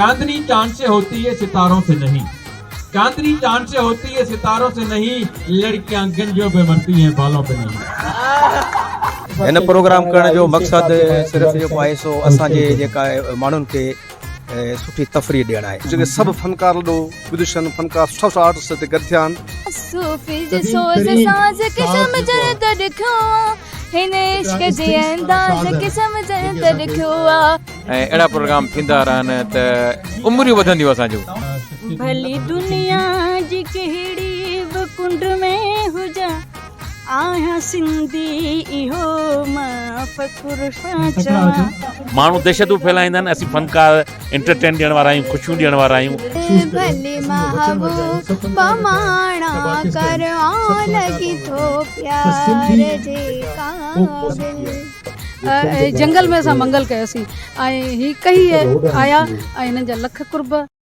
चांदनी चांद से होती है सितारों से नहीं, चांदनी चांद से होती है सितारों से नहीं, लड़कियां गंजों पे मरती हैं बालों पे नहीं। इन प्रोग्राम करण जो मकसद सिर्फ जेको आहे सो असांजे जेका माण्हुनि खे सुठी तफ़रीह ॾियणु आहे। जेके सभु फनकार ॾो विदुषन फनकार सुठा सुठा आर्टिस्ट हिते गॾु थिया आहिनि। सूफी जो सोज़ साज़ के समझण त ॾिठो हिन इश्क जे अंदाज़ के समझण त ॾिठो ऐं अहिड़ा प्रोग्राम थींदा रहनि त उमिरियूं वधंदियूं असांजूं। भली दुनिया जी कहिड़ी बि कुंड में हुजा आया सिंधी इहो मां फ़ख़ुर सां चवां। माण्हू दहशतूं फैलाईंदा आहिनि, असीं फनकार एंटरटेन ॾियण वारा आहियूं, ख़ुशियूं ॾियण वारा आहियूं। भले महबूब पमाणा करवां लगी थो प्यार जे काबिल। जंगल में असां मंगल कयोसीं ऐं ही कई आया ऐं हिननि जा लख कुर्ब